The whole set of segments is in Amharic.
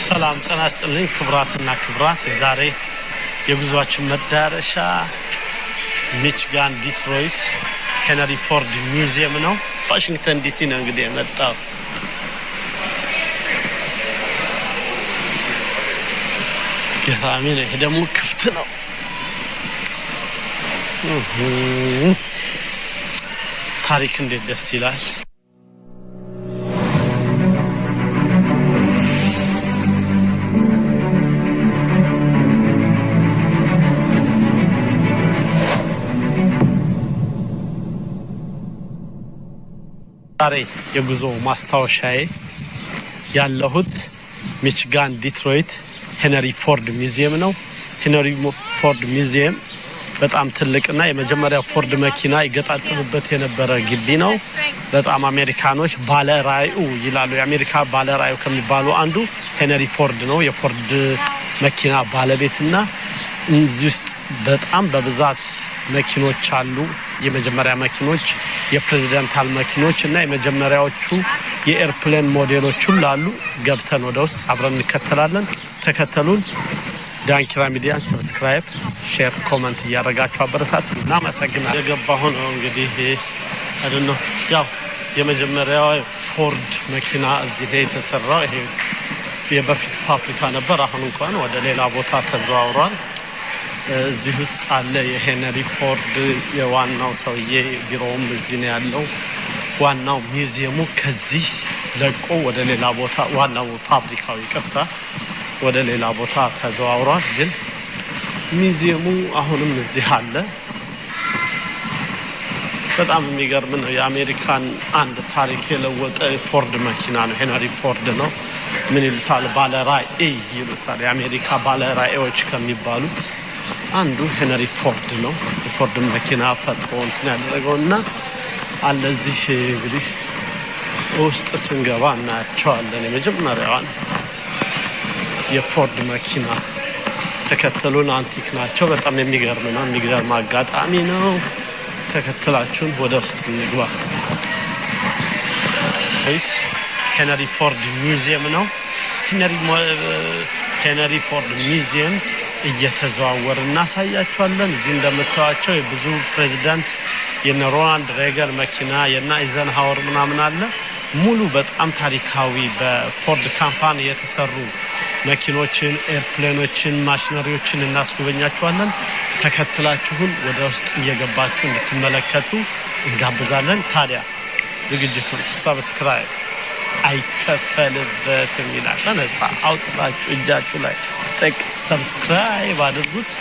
ሰላም ጤና ይስጥልኝ ክብራትና ክብራት ዛሬ የጉዟችን መዳረሻ ሚችጋን ዲትሮይት ሄነሪ ፎርድ ሚውዚየም ነው። ዋሽንግተን ዲሲ ነው እንግዲህ የመጣው። ገራሚ ነው። ይሄ ደግሞ ክፍት ነው። ታሪክ እንዴት ደስ ይላል። ዛሬ የጉዞ ማስታወሻዬ ያለሁት ሚችጋን ዲትሮይት ሄነሪ ፎርድ ሚውዚየም ነው። ሄነሪ ፎርድ ሚውዚየም በጣም ትልቅና የመጀመሪያው ፎርድ መኪና ይገጣጠምበት የነበረ ግቢ ነው። በጣም አሜሪካኖች ባለ ራዕዩ ይላሉ። የአሜሪካ ባለ ራዕዩ ከሚባሉ አንዱ ሄነሪ ፎርድ ነው። የፎርድ መኪና ባለቤትና እዚህ ውስጥ በጣም በብዛት መኪኖች አሉ። የመጀመሪያ መኪኖች የፕሬዝዳንታል መኪኖች እና የመጀመሪያዎቹ የኤርፕሌን ሞዴሎችም ላሉ ገብተን ወደ ውስጥ አብረን እንከተላለን። ተከተሉን። ዳንኪራ ሚዲያን ሰብስክራይብ፣ ሼር፣ ኮሜንት እያደረጋችሁ አበረታቱ። እናመሰግናለን። የገባሁ ነው እንግዲህ አይደለም ያው የመጀመሪያው ፎርድ መኪና እዚህ ላይ የተሰራው ይሄ የበፊት ፋብሪካ ነበር። አሁን እንኳን ወደ ሌላ ቦታ ተዘዋውሯል። እዚህ ውስጥ አለ የሄነሪ ፎርድ የዋናው ሰውዬ ቢሮውም እዚህ ነው ያለው። ዋናው ሚውዚየሙ ከዚህ ለቆ ወደ ሌላ ቦታ ዋናው ፋብሪካው ይቀርታ ወደ ሌላ ቦታ ተዘዋውሯል። ግን ሚውዚየሙ አሁንም እዚህ አለ። በጣም የሚገርም ነው። የአሜሪካን አንድ ታሪክ የለወጠ ፎርድ መኪና ነው። ሄነሪ ፎርድ ነው። ምን ይሉታል? ባለ ራዕይ ይሉታል። የአሜሪካ ባለ ራዕዮች ከሚባሉት አንዱ ሄነሪ ፎርድ ነው። የፎርድ መኪና ፈጥሮ እንትን ያደረገውና አለ እዚህ እንግዲህ ውስጥ ስንገባ እናያቸዋለን። የመጀመሪያዋን የፎርድ መኪና ተከተሉን። አንቲክ ናቸው። በጣም የሚገርም ነው። የሚገርም አጋጣሚ ነው። ተከትላችሁን ወደ ውስጥ እንግባ። ሄነሪ ፎርድ ሚውዚየም ነው። ሄነሪ ፎርድ ሚውዚየም እየተዘዋወረ እናሳያችኋለን። እዚህ እንደምታዩቸው የብዙ ፕሬዝዳንት የነ ሮናልድ ሬገን መኪና የና አይዘንሃወር ምናምን አለ። ሙሉ በጣም ታሪካዊ በፎርድ ካምፓኒ የተሰሩ መኪኖችን፣ ኤርፕሌኖችን፣ ማሽነሪዎችን እናስጎበኛችኋለን። ተከትላችሁን ወደ ውስጥ እየገባችሁ እንድትመለከቱ እንጋብዛለን። ታዲያ ዝግጅቱን ሰብስክራይብ አይከፈልበትም ይላል። ነፃ አውጥታችሁ እጃችሁ ላይ ጠቅ ሰብስክራይብ አድርጉት።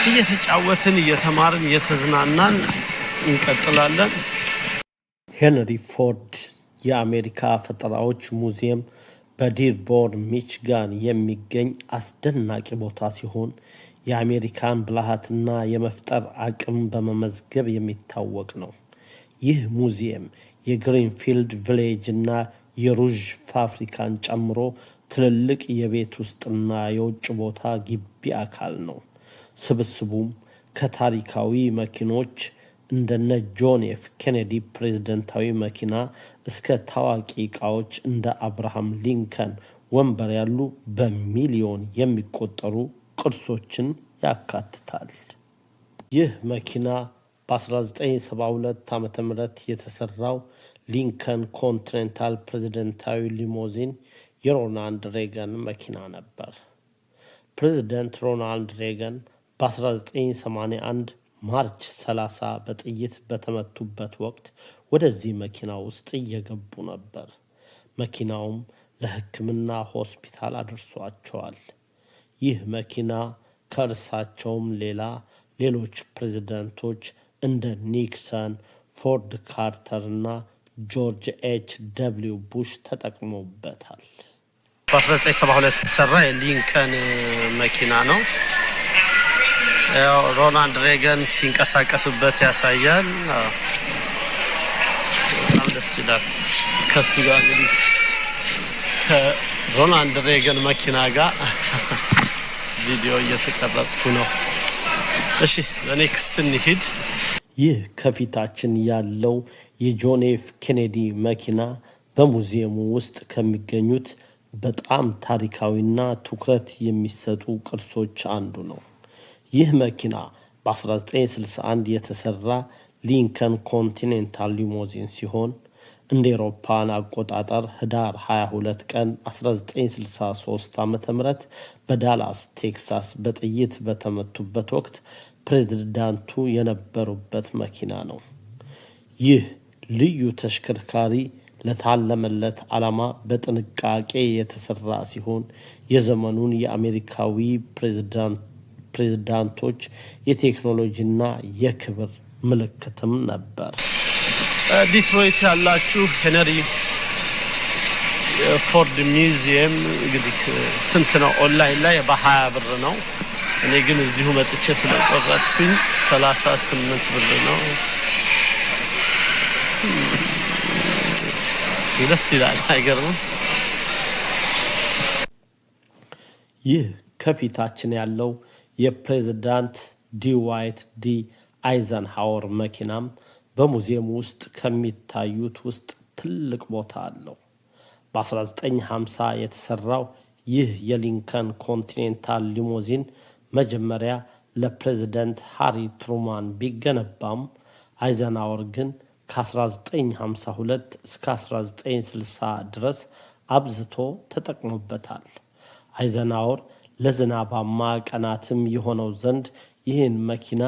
እየተጫወትን እየተማርን እየተዝናናን እንቀጥላለን። ሄነሪ ፎርድ የአሜሪካ ፈጠራዎች ሙዚየም በዲርቦርን ሚችጋን የሚገኝ አስደናቂ ቦታ ሲሆን የአሜሪካን ብልሃትና የመፍጠር አቅም በመመዝገብ የሚታወቅ ነው። ይህ ሙዚየም የግሪንፊልድ ቪሌጅ እና የሩዥ ፋብሪካን ጨምሮ ትልልቅ የቤት ውስጥና የውጭ ቦታ ግቢ አካል ነው። ስብስቡም ከታሪካዊ መኪኖች እንደነ ጆን ኤፍ ኬኔዲ ፕሬዝዳንታዊ መኪና እስከ ታዋቂ ዕቃዎች እንደ አብርሃም ሊንከን ወንበር ያሉ በሚሊዮን የሚቆጠሩ ቅርሶችን ያካትታል። ይህ መኪና በ1972 ዓ.ም የተሰራው ሊንከን ኮንቲኔንታል ፕሬዝዳንታዊ ሊሞዚን የሮናልድ ሬገን መኪና ነበር። ፕሬዝዳንት ሮናልድ ሬገን በ1981 ማርች 30 በጥይት በተመቱበት ወቅት ወደዚህ መኪና ውስጥ እየገቡ ነበር። መኪናውም ለሕክምና ሆስፒታል አድርሷቸዋል። ይህ መኪና ከእርሳቸውም ሌላ ሌሎች ፕሬዝዳንቶች እንደ ኒክሰን፣ ፎርድ ካርተር እና ጆርጅ ኤች ደብሊው ቡሽ ተጠቅሞበታል። በ1972 የተሰራ የሊንከን መኪና ነው። ያው ሮናልድ ሬገን ሲንቀሳቀሱበት ያሳያል። በጣም ደስ ይላል። ከሱ ጋር እንግዲህ ከሮናልድ ሬገን መኪና ጋር ቪዲዮ እየተቀረጽኩ ነው። እሺ ለኔክስት እንሂድ። ይህ ከፊታችን ያለው የጆን ኤፍ ኬኔዲ መኪና በሙዚየሙ ውስጥ ከሚገኙት በጣም ታሪካዊና ትኩረት የሚሰጡ ቅርሶች አንዱ ነው። ይህ መኪና በ1961 የተሰራ ሊንከን ኮንቲኔንታል ሊሞዚን ሲሆን እንደ አውሮፓውያን አቆጣጠር ህዳር 22 ቀን 1963 ዓ.ም በዳላስ ቴክሳስ በጥይት በተመቱበት ወቅት ፕሬዝዳንቱ የነበሩበት መኪና ነው። ይህ ልዩ ተሽከርካሪ ለታለመለት ዓላማ በጥንቃቄ የተሰራ ሲሆን የዘመኑን የአሜሪካዊ ፕሬዝዳንቶች የቴክኖሎጂና የክብር ምልክትም ነበር። ዲትሮይት ያላችሁ ሄነሪ ፎርድ ሚውዚየም እንግዲህ ስንት ነው? ኦንላይን ላይ በ20 ብር ነው። እኔ ግን እዚሁ መጥቼ ስለቆረጥኩኝ 38 ብር ነው። ደስ ይላል። አይገርምም? ይህ ከፊታችን ያለው የፕሬዝዳንት ድዋይት ዲ አይዘንሃወር መኪናም በሙዚየም ውስጥ ከሚታዩት ውስጥ ትልቅ ቦታ አለው። በ1950 የተሰራው ይህ የሊንከን ኮንቲኔንታል ሊሞዚን መጀመሪያ ለፕሬዝዳንት ሃሪ ትሩማን ቢገነባም አይዘንሃወር ግን ከ1952 እስከ 1960 ድረስ አብዝቶ ተጠቅሞበታል። አይዘንሃወር ለዝናባማ ቀናትም የሆነው ዘንድ ይህን መኪና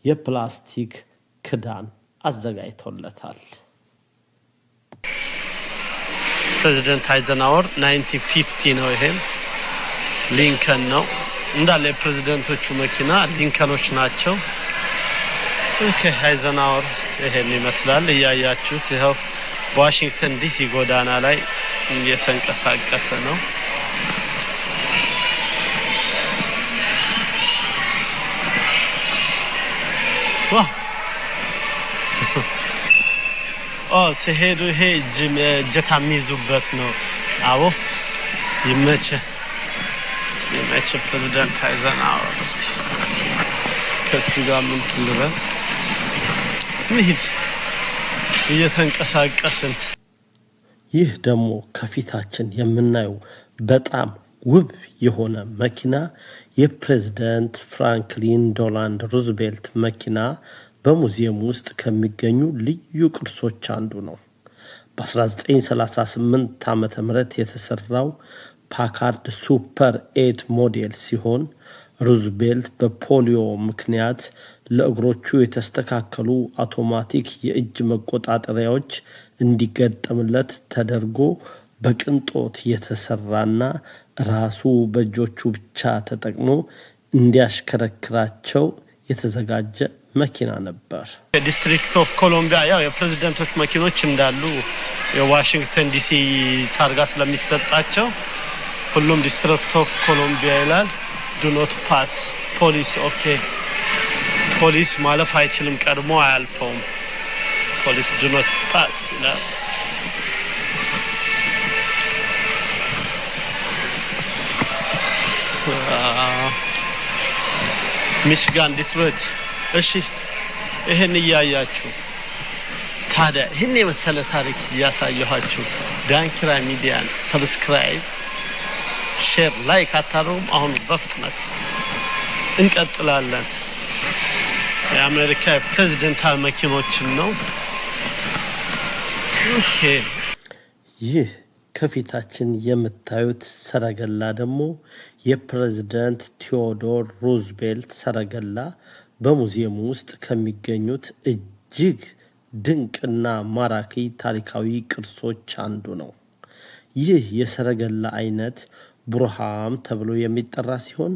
የፕላስቲክ ክዳን አዘጋጅቶለታል። ፕሬዝዳንት አይዘንሃወር 1950 ነው። ይሄም ሊንከን ነው። እንዳለ የፕሬዝዳንቶቹ መኪና ሊንከኖች ናቸው። ኦኬ አይዘንሃወር ይሄን ይመስላል። እያያችሁት ይኸው በዋሽንግተን ዲሲ ጎዳና ላይ እየተንቀሳቀሰ ነው። ሲሄዱ ይሄ እጀታ የሚይዙበት ነው። አቦ ይመች ፕሬዝዳንት አይዘንሃወር። እስቲ ከሱ ጋር ምን ትልበል እንሂድ እየተንቀሳቀስን። ይህ ደግሞ ከፊታችን የምናየው በጣም ውብ የሆነ መኪና የፕሬዝዳንት ፍራንክሊን ዶላንድ ሩዝቬልት መኪና በሙዚየም ውስጥ ከሚገኙ ልዩ ቅርሶች አንዱ ነው። በ1938 ዓ.ም የተሰራው ፓካርድ ሱፐር 8 ሞዴል ሲሆን ሩዝቬልት በፖሊዮ ምክንያት ለእግሮቹ የተስተካከሉ አውቶማቲክ የእጅ መቆጣጠሪያዎች እንዲገጠምለት ተደርጎ በቅንጦት የተሰራና ራሱ በእጆቹ ብቻ ተጠቅሞ እንዲያሽከረክራቸው የተዘጋጀ መኪና ነበር። ዲስትሪክት ኦፍ ኮሎምቢያ ያው የፕሬዝዳንቶች መኪኖች እንዳሉ የዋሽንግተን ዲሲ ታርጋ ስለሚሰጣቸው ሁሉም ዲስትሪክት ኦፍ ኮሎምቢያ ይላል። ዱ ኖት ፓስ ፖሊስ። ኦኬ ፖሊስ ማለፍ አይችልም፣ ቀድሞ አያልፈውም። ፖሊስ ዱ ኖት ፓስ ይላል። ሚሽጋን ዲትሮይት። እሺ ይሄን እያያችሁ ታዲያ ይሄን የመሰለ ታሪክ እያሳየኋችሁ ዳንኪራ ሚዲያን ሰብስክራይብ፣ ሼር፣ ላይክ አታሩም። አሁን በፍጥነት እንቀጥላለን። የአሜሪካ ፕሬዝዳንታል መኪኖችን ነው። ኦኬ ይህ ከፊታችን የምታዩት ሰረገላ ደግሞ የፕሬዝዳንት ቴዎዶር ሩዝቬልት ሰረገላ በሙዚየም ውስጥ ከሚገኙት እጅግ ድንቅና ማራኪ ታሪካዊ ቅርሶች አንዱ ነው። ይህ የሰረገላ አይነት ቡርሃም ተብሎ የሚጠራ ሲሆን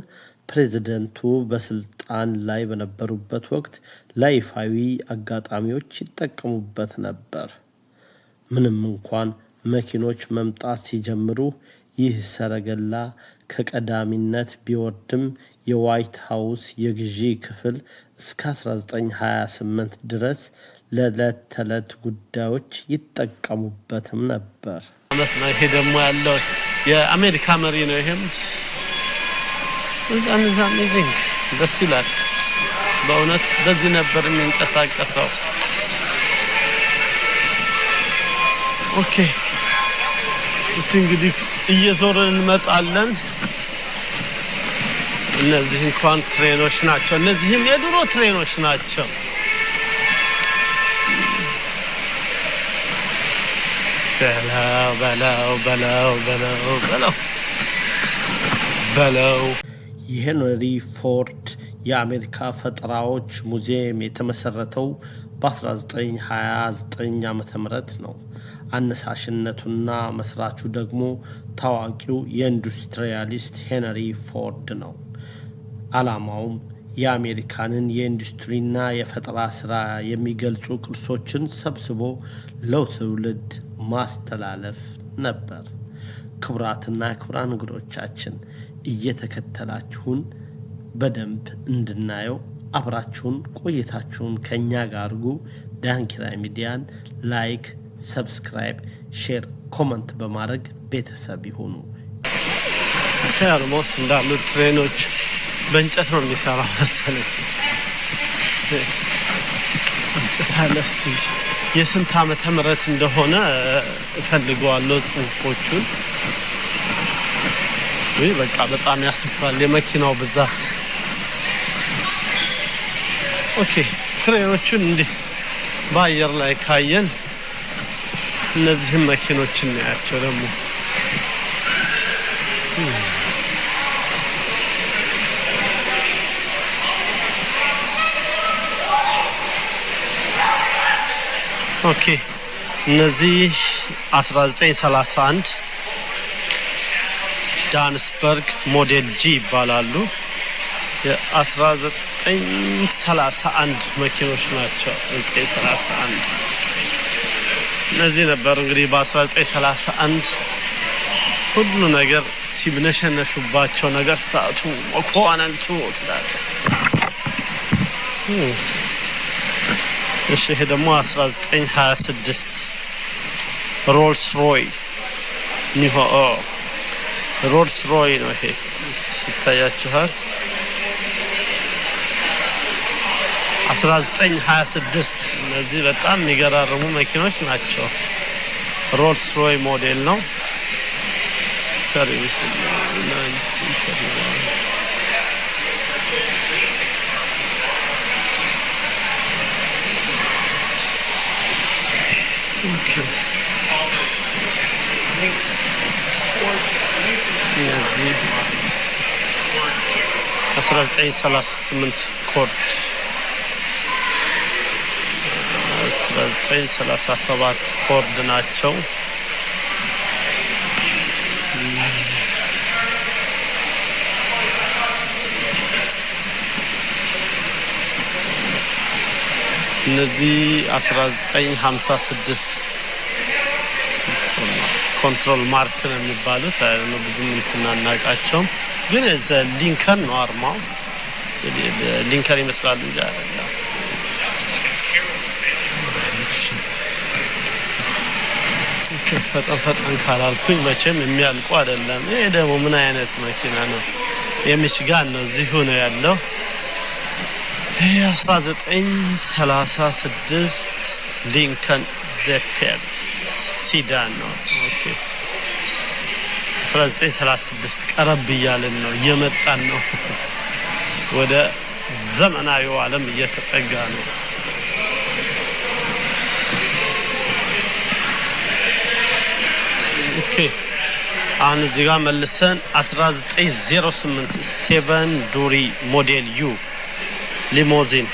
ፕሬዝዳንቱ በስልጣን ላይ በነበሩበት ወቅት ለይፋዊ አጋጣሚዎች ይጠቀሙበት ነበር። ምንም እንኳን መኪኖች መምጣት ሲጀምሩ ይህ ሰረገላ ከቀዳሚነት ቢወርድም የዋይት ሃውስ የግዢ ክፍል እስከ 1928 ድረስ ለዕለት ተዕለት ጉዳዮች ይጠቀሙበትም ነበር። ይሄ ደግሞ ያለው የአሜሪካ መሪ ነው። ይሄም በጣም አሜዚንግ ደስ ይላል በእውነት። በዚህ ነበር የሚንቀሳቀሰው። ኦኬ እስቲ እንግዲህ እየዞርን እንመጣለን። እነዚህ እንኳን ትሬኖች ናቸው። እነዚህም የድሮ ትሬኖች ናቸው። በለው የሄንሪ ፎርድ የአሜሪካ ፈጠራዎች ሙዚየም የተመሰረተው በ1929 ዓመተ ምህረት ነው። አነሳሽነቱና መስራቹ ደግሞ ታዋቂው የኢንዱስትሪያሊስት ሄንሪ ፎርድ ነው። ዓላማውም የአሜሪካንን የኢንዱስትሪና የፈጠራ ስራ የሚገልጹ ቅርሶችን ሰብስቦ ለትውልድ ማስተላለፍ ነበር። ክቡራትና ክቡራን እንግዶቻችን እየተከተላችሁን በደንብ እንድናየው አብራችሁን ቆይታችሁን ከኛ ጋር አድርጉ። ዳንኪራ ሚዲያን ላይክ፣ ሰብስክራይብ፣ ሼር፣ ኮመንት በማድረግ ቤተሰብ ይሁኑ። ከአልሞስ እንዳሉ ትሬኖች በእንጨት ነው የሚሰራው መሰለኝ። እንጨት አለስ የስንት ዓመተ ምህረት እንደሆነ እፈልገዋለሁ ጽሁፎቹን። ወይ በቃ በጣም ያስፈራል የመኪናው ብዛት። ኦኬ ትሬኖቹን እንዲህ በአየር ላይ ካየን እነዚህም መኪኖችን እናያቸው ደግሞ ኦኬ እነዚህ 1931 ዳንስበርግ ሞዴል ጂ ይባላሉ። የ1931 መኪኖች ናቸው። 1931 እነዚህ ነበሩ እንግዲህ በ1931 ሁሉ ነገር ሲብነሸነሹባቸው ነገስታቱ መኳንንቱ ትላል። እሺ ይሄ ደግሞ 1926 ሮልስ ሮይ ሮልስ ሮይ ነው። ይሄ እስቲ ይታያችኋል። 1926 እነዚህ በጣም የሚገራርሙ መኪኖች ናቸው። ሮልስ ሮይ ሞዴል ነው። ሰርቪስ ኦኬ 1938 ኮድ 1937 ኮድ ናቸው። እነዚህ 1956 ኮንትሮል ማርክ ነው የሚባሉት። አይደለም ብዙም እንትናናቃቸው ግን ሊንከን ነው አርማው። ሊንከን ይመስላል እንጂ አይደለም። ፈጠን ካላልኩኝ መቼም የሚያልቁ አይደለም። ይሄ ደግሞ ምን አይነት መኪና ነው? የሚችጋን ነው። እዚሁ ነው ያለው። ይሄ 1936 ሊንከን ዜፔል ሲዳን ነው። ኦኬ 1936 ቀረብ እያልን ነው፣ እየመጣን ነው፣ ወደ ዘመናዊው ዓለም እየተጠጋ ነው። ኦኬ አሁን እዚህ ጋር መልሰን 1908 ስቴቨን ዱሪ ሞዴል ዩ ሊሞዚን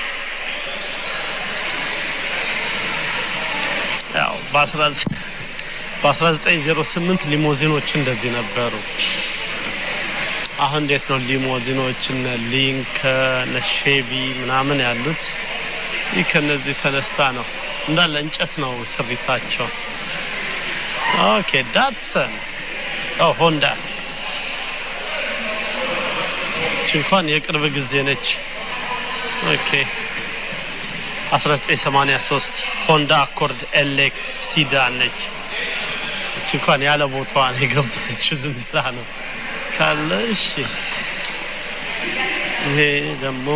ያው በ1908 ሊሞዚኖች እንደዚህ ነበሩ። አሁን እንዴት ነው ሊሞዚኖች እነ ሊንከን ሼቪ ምናምን ያሉት? ይህ ከነዚህ ተነሳ ነው። እንዳለ እንጨት ነው ስሪታቸው። ኦኬ ዳትሰን ሆንዳ እንኳን የቅርብ ጊዜ ነች። ኦኬ 1983 ሆንዳ አኮርድ ኤልኤክስ ሲዳን ነች። እቺ እንኳን ያለ ቦታዋን የገባችው ዝም ብላ ነው ካለሽ። ይሄ ደግሞ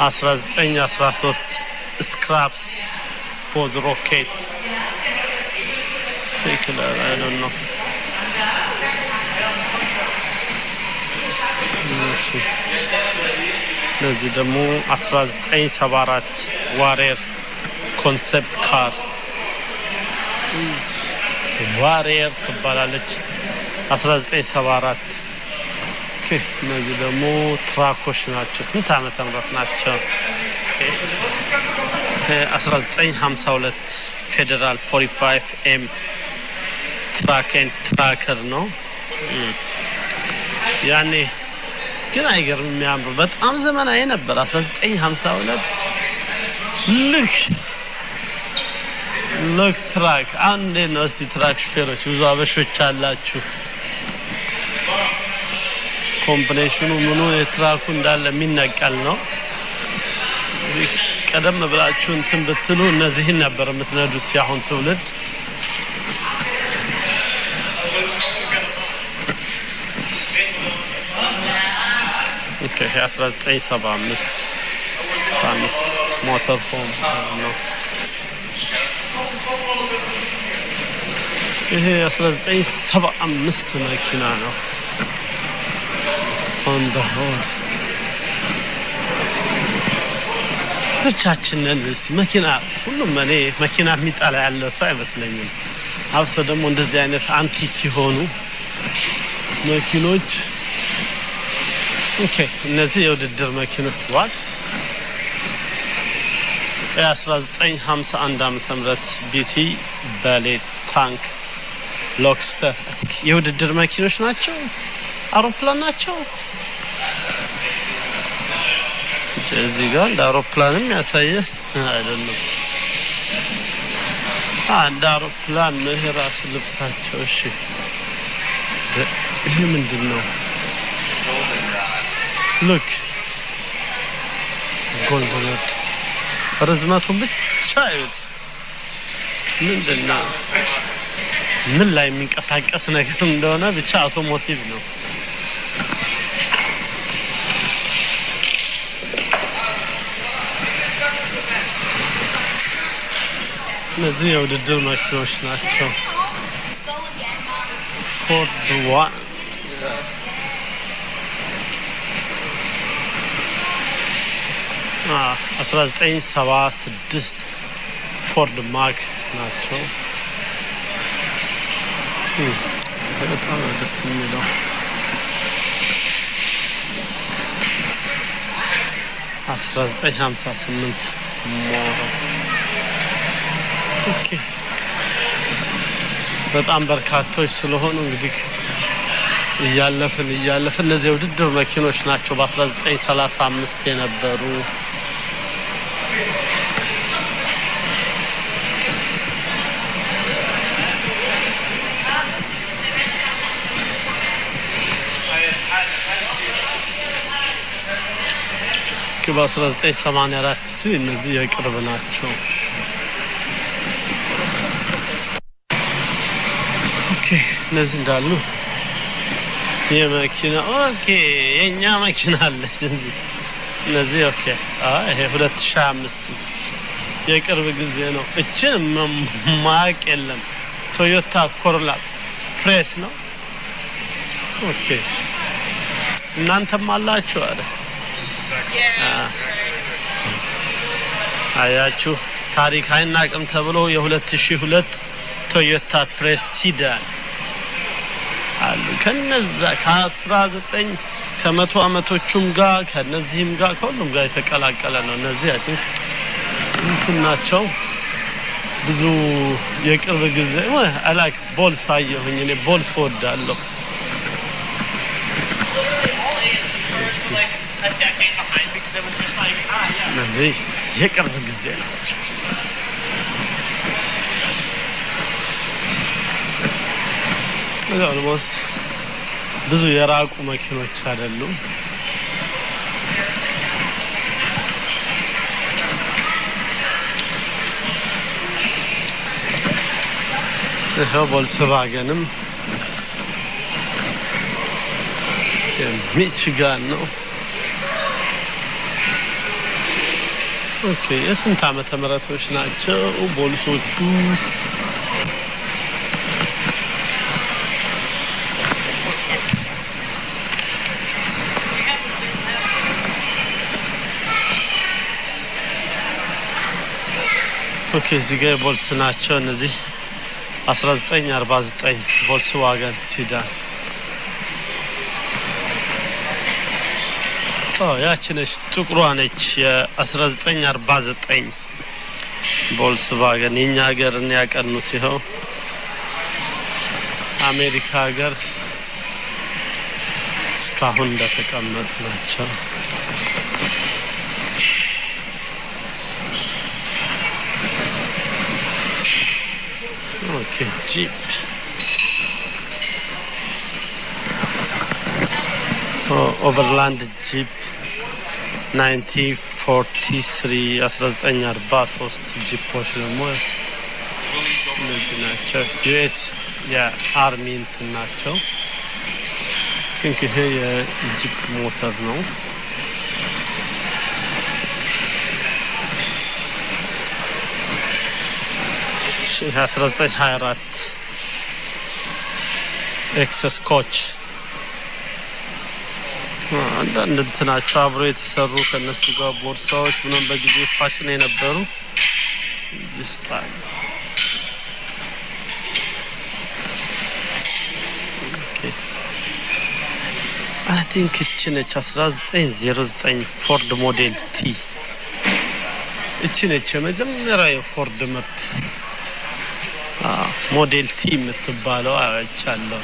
1913 ስክራፕስ ፖዝ ሮኬት secular, I don't know. ለዚህ ደግሞ 1974 ዋሪየር ኮንሰፕት ካር ዋሪየር ትባላለች 1974 እነዚህ ደግሞ ትራኮች ናቸው ስንት ዓመተ ምህረት ናቸው 1952 ፌደራል 45M ትራክ ኤንድ ትራከር ነው ያኔ ግን አይገርም የሚያምሩ በጣም ዘመናዊ ነበር 1952 ልክ ትራክ አንዴ ነው እስቲ ትራክ ሹፌሮች ብዙ አበሾች አላችሁ ኮምፕሌሽኑ ምኑ የትራኩ እንዳለ የሚነቀል ነው ቀደም ብላችሁ እንትን ብትሉ እነዚህን ነበር የምትነዱት ያሁን ትውልድ Okay, 1975 famous motorhome ነው ይሄ 1975 መኪና ነው on the road ብቻችንን እስቲ መኪና ሁሉም እኔ መኪና የሚጣላ ያለ ሰው አይመስለኝም አብሶ ደግሞ እንደዚህ አይነት አንቲክ የሆኑ መኪኖች ኦኬ እነዚህ የውድድር መኪኖች ዋት 1951 ዓመተ ምህረት ቢቲ ባሌ ታንክ ሎክስተር የውድድር መኪኖች ናቸው አውሮፕላን ናቸው እዚህ ጋር እንደ አውሮፕላንም ያሳየ አይደለም አንድ አውሮፕላን ምህራስ ልብሳቸው እሺ ይሄ ምንድነው look golden red ርዝመቱን ብቻ አይሁት ምንድነው ምን ላይ የሚንቀሳቀስ ነገር እንደሆነ ብቻ አውቶሞቲቭ ነው እነዚህ የውድድር መኪኖች ናቸው ፎርድ ዋን 1976 ፎርድ ማክ ናቸው በጣም ደስ የሚለው 1958 ሞሮ ኦኬ በጣም በርካቶች ስለሆኑ እንግዲህ እያለፍን እነዚህ የውድድር መኪኖች ናቸው በ1935 የነበሩ በ1984 እነዚህ የቅርብ ናቸው ኦኬ እነዚህ እንዳሉ የመኪና ኦኬ የኛ መኪና አለች እነዚህ ኦኬ ይሄ 2005 የቅርብ ጊዜ ነው እችን ማቅ የለም ቶዮታ ኮሮላ ፕሬስ ነው ኦኬ እናንተም አላችሁ አይደል አያችሁ ታሪክ አይናቅም ተብሎ የ2002 ቶዮታ ፕሬስ ሲዳን አሉ ከነዛ ከ19 ከመቶ አመቶቹም ጋር ከነዚህም ጋር ከሁሉም ጋር የተቀላቀለ ነው እነዚህ አይ ቲንክ ናቸው ብዙ የቅርብ ጊዜ አላክ ቦልስ አየሁኝ እኔ ቦልስ ወዳለሁ እነዚህ የቅርብ ጊዜ ናቸው almost ብዙ የራቁ መኪኖች አይደሉም ይሄ ቮልክስዋገንም ሚቺጋን ነው ኦኬ የስንት ዓመተ ምህረቶች ናቸው ቦልሶቹ ኦኬ እዚህ ጋር ቦልስ ናቸው እነዚህ 1949 ቮልክስዋገን ሲዳን ያቺ ነች ጥቁሯ ነች የ1949 ቮልክስዋገን የኛ ሀገርን ያቀኑት ይኸው አሜሪካ ሀገር እስካሁን እንደተቀመጡ ናቸው። ኦኬ ጂፕ ኦቨርላንድ ጂፕ 1943 1943 ጂፖች ደግሞ እነዚህ ናቸው። ዩኤስ የአርሚ እንትን ናቸው። ቲንክ ይሄ የጂፕ ሞተር ነው። እሺ 1924 ኤክሰስ ኮች አንዳንድ እንትናቸው አብሮ የተሰሩ ከነሱ ጋር ቦርሳዎች ምንም በጊዜ ፋሽን የነበሩ ስታይል አይ ቲንክ እቺ ነች 1909 ፎርድ ሞዴል ቲ እቺ ነች የመጀመሪያ የፎርድ ምርት ሞዴል ቲ የምትባለው አይቻለሁ።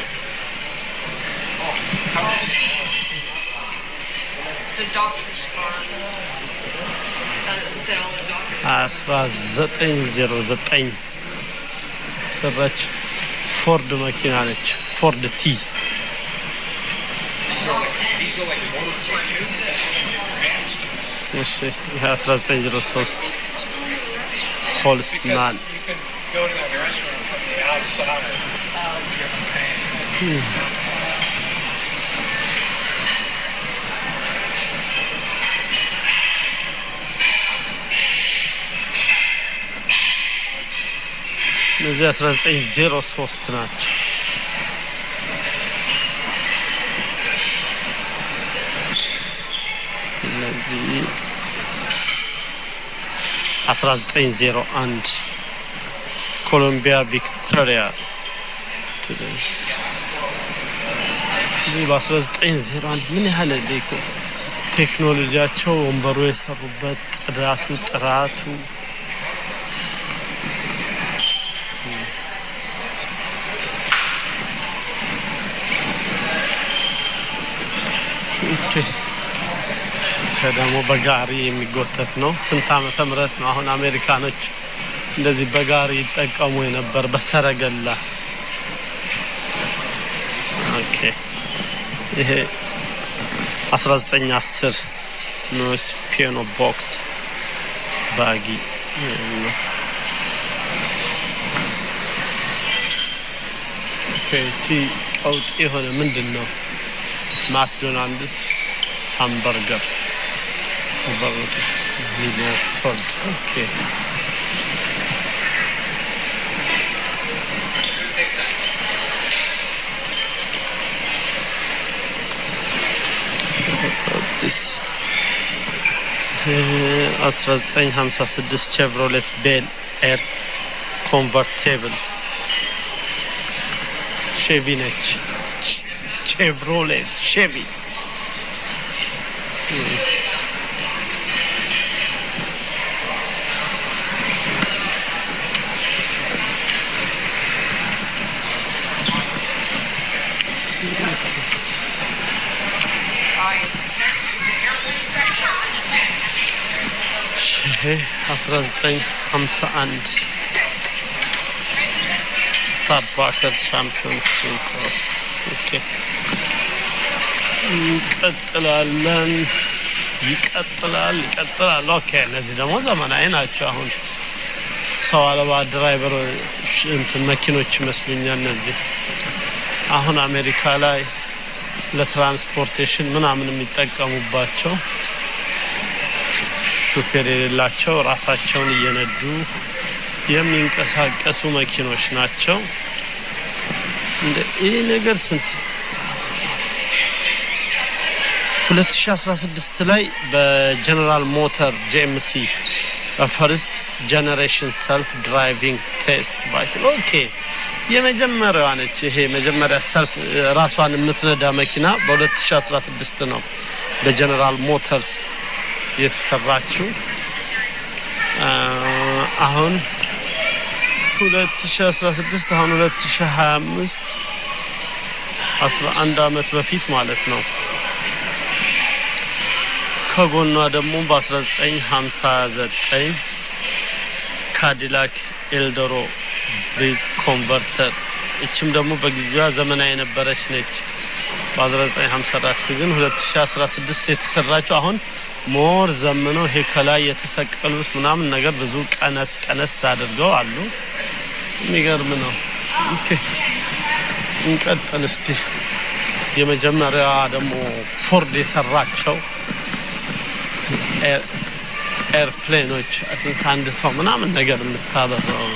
ዘጠኝ ሰራች ፎርድ መኪና ነች ፎርድ ቲ እሺ 1903 ሆልስማን እነዚህ 1903 ናቸው። እነዚህ 1901 ኮሎምቢያ ቪክቶሪያ እዚህ በ1901 ምን ያህል ዴኮ ቴክኖሎጂያቸው ወንበሩ የሰሩበት ጽዳቱ ጥራቱ ከደሞ በጋሪ የሚጎተት ነው። ስንት ዓመተ ምህረት ነው አሁን አሜሪካኖች እንደዚህ በጋሪ ይጠቀሙ የነበር በሰረገላ። ኦኬ ይሄ 1910 ኖስ ፒያኖ ቦክስ ባጊ ኦኬ ቀውጥ የሆነ ምንድነው ማክዶናልድስ ሃምበርገር ሚሊዮን ሶልድ ኦኬ this 1956 ቼቭሮሌት ቤል ኤር ኮንቨርቲብል ሼቪ ነች ቼቭሮሌት ሼቪ ይሄ 1951 ስታርባከር ቻምፒዮንስ ትሪንክ ኦኬ ይቀጥላል ኦኬ እነዚህ ደግሞ ዘመናዊ ናቸው። አሁን ሰው አልባ ድራይቨር እንትን መኪኖች ይመስሉኛል እነዚህ አሁን አሜሪካ ላይ ለትራንስፖርቴሽን ምናምን የሚጠቀሙባቸው ሹፌር የሌላቸው ራሳቸውን እየነዱ የሚንቀሳቀሱ መኪኖች ናቸው። እንደ ይሄ ነገር ስንት 2016 ላይ በጀነራል ሞተር ጂኤምሲ ፈርስት ጀነሬሽን ሰልፍ ድራይቪንግ ቴስት ባይክል ኦኬ የመጀመሪያዋ ነች ይሄ መጀመሪያ ሰልፍ ራሷን የምትነዳ መኪና በ2016 ነው በጀነራል ሞተርስ የተሰራችው አሁን 2016 አሁን 2025 11 አመት በፊት ማለት ነው ከጎኗ ደግሞ በ1959 ካዲላክ ኤልዶሮ ብሪዝ ኮንቨርተር እቺም ደግሞ በጊዜዋ ዘመናዊ ነበረች ነች በ1954 ግን 2016 የተሰራችው አሁን ሞር ዘመነው ይሄ ከላይ የተሰቀሉት ምናምን ነገር ብዙ ቀነስ አድርገው አሉ የሚገርም ነው ኦኬ እንቀጥል እስቲ የመጀመሪያ ደግሞ ፎርድ የሰራቸው ኤርፕሌኖች አይ ቲንክ አንድ ሰው ምናምን ነገር የምታበረው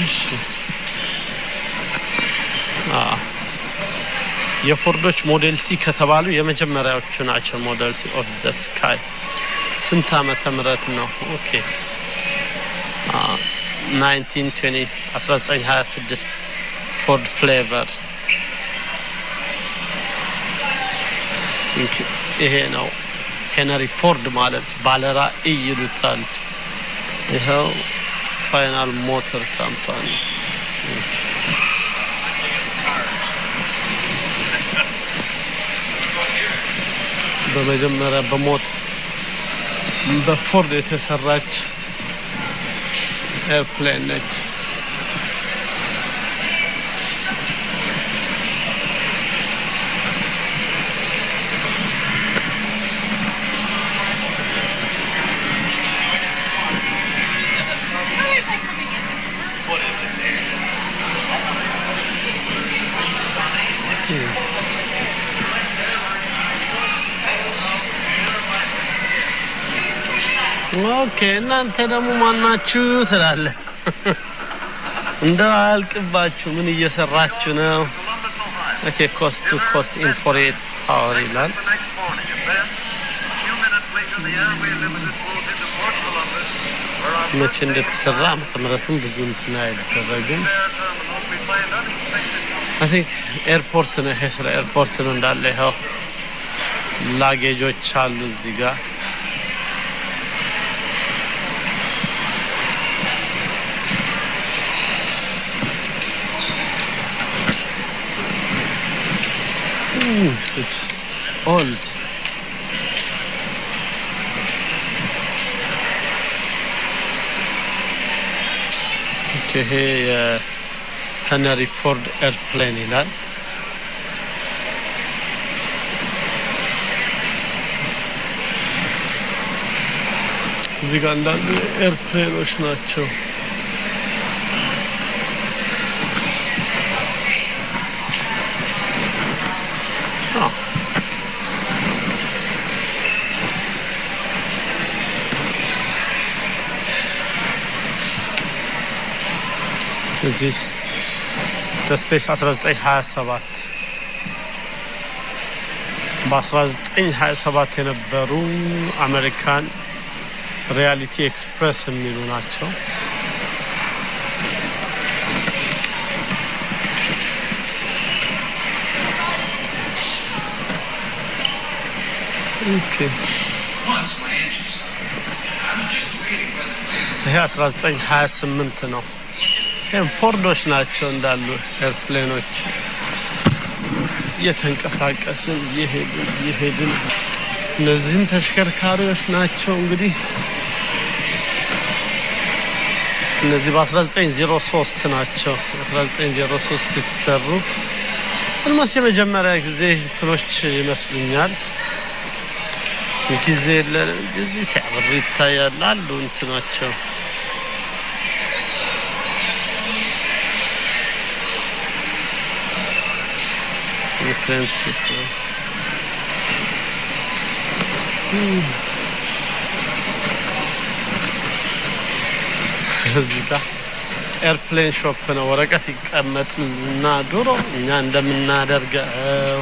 እሺ የፎርዶች ሞዴል ቲ ከተባሉ የመጀመሪያዎቹ ናቸው ሞዴል ቲ ኦፍ ዘ ስካይ ስንት ዓመተ ምህረት ነው ኦኬ 1926 ፎርድ ፍሌቨር ይሄ ነው ሄነሪ ፎርድ ማለት ባለራዕይ ይሉታል ይሄው ፋይናል ሞተር ካምፓኒ በመጀመሪያ በፎርድ የተሰራች ኤርፕሌን ነች ኦኬ እናንተ ደግሞ ማናችሁ ትላለህ እንዳልቅባችሁ ምን እየሰራችሁ ነው ኦኬ ኮስት ቱ ኮስት ኢንፎሬት ፓወር ይላል መቼ እንደተሰራ መተምረቱን ብዙ እንትን አይደረግም I think ኤርፖርት ነው ሄስራ ኤርፖርት ነው እንዳለ ይሄው ላጌጆች አሉ እዚህ ጋር it's old okay Henry Ford airplane ይላል እዚህ ጋር እንዳሉ ኤርፕሌኖች ናቸው እዚህ ስፔስ 1927 በ1927 የነበሩ አሜሪካን ሪያሊቲ ኤክስፕሬስ የሚሉ ናቸው ኦኬ ይሄ 1928 ነው ፎርዶች ናቸው እንዳሉ ኤርፕሌኖች እየተንቀሳቀስን ይሄድን እነዚህም ተሽከርካሪዎች ናቸው እንግዲህ እነዚህ በ1903 ናቸው 1903 የተሰሩ almost የመጀመሪያ ጊዜ ትኖች ይመስሉኛል ጊዜ ለዚህ ሲያበሩ ይታያሉ እንትናቸው different እዚህ ጋር ኤርፕሌን ሾፕ ነው ወረቀት ይቀመጥና ድሮ እኛ እንደምናደርገው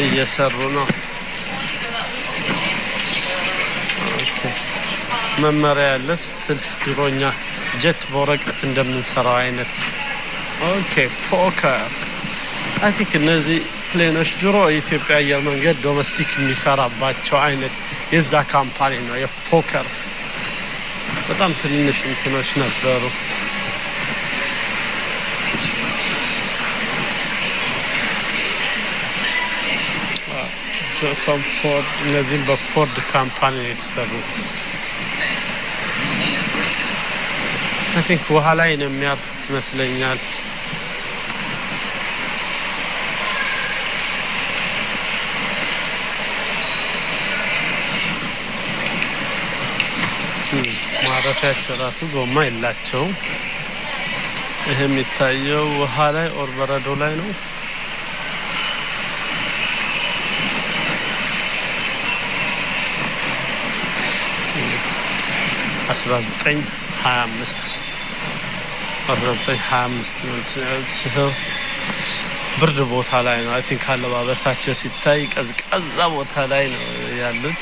እየሰሩ ነው። ኦኬ መመሪያ ያለ ስትል ድሮኛ ጀት በወረቀት እንደምንሰራው አይነት። ኦኬ ፎከር አይ ቲንክ እነዚህ ፕሌኖች ድሮ የኢትዮጵያ አየር መንገድ ዶሜስቲክ የሚሰራባቸው አይነት የዛ ካምፓኒ ነው። የፎከር በጣም ትንሽ እንትኖች ነበሩ። ፎርድ እነዚህም በፎርድ ካምፓኒ ነው የተሰሩት። አይ ቲንክ ውሃ ላይ ነው የሚያርፉት ይመስለኛል። ማረፊያቸው ራሱ ጎማ የላቸውም። ይሄ የሚታየው ውሃ ላይ ኦር በረዶ ላይ ነው። አስራ ዘጠኝ ሀያ አምስት ብርድ ቦታ ላይ ነው። አይ ቲንክ አለባበሳቸው ሲታይ ቀዝቃዛ ቦታ ላይ ነው ያሉት።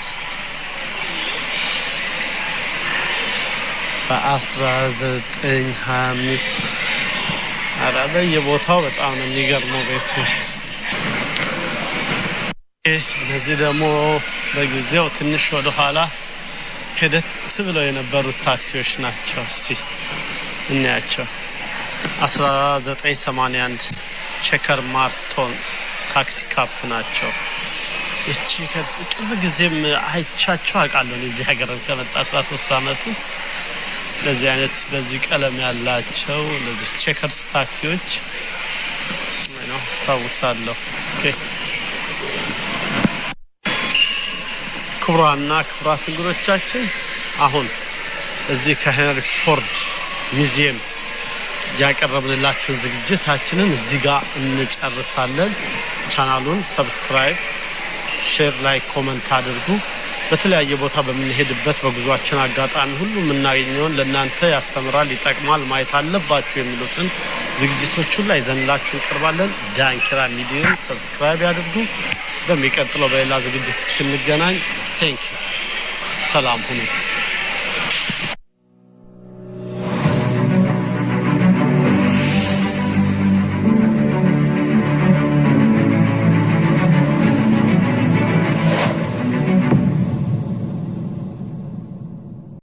በ1925 አራዳ የቦታው በጣም ነው የሚገርመው ቤቱ። እነዚህ ደግሞ በጊዜው ትንሽ ወደ ኋላ ሄደት ብለው የነበሩት ታክሲዎች ናቸው። እስቲ እናያቸው። 1981 ቼከር ማርቶን ታክሲ ካፕ ናቸው። የቼከርስ ቅርብ ጊዜም አይቻቸው አውቃለሁ። እዚህ ሀገር ከመጣ 13 አመት ውስጥ እንደዚህ አይነት በዚህ ቀለም ያላቸው እንደዚህ ቼከርስ ታክሲዎች ነው አስታውሳለሁ። ኦኬ ክቡራንና ክቡራት እንግዶቻችን አሁን እዚህ ከሄነሪ ፎርድ ሙዚየም ያቀረብንላችሁን ዝግጅታችንን እዚህ ጋር እንጨርሳለን። ቻናሉን ሰብስክራይብ፣ ሼር፣ ላይክ፣ ኮመንት አድርጉ። በተለያየ ቦታ በምንሄድበት በጉዟችን አጋጣሚ ሁሉ የምናገኘውን ለእናንተ ያስተምራል፣ ይጠቅማል፣ ማየት አለባችሁ የሚሉትን ዝግጅቶች ሁሉ ይዘንላችሁ እንቀርባለን። ዳንኪራ ሚዲያን ሰብስክራይብ ያድርጉ። በሚቀጥለው በሌላ ዝግጅት እስክንገናኝ ቴንክ ዩ። ሰላም ሁኑ።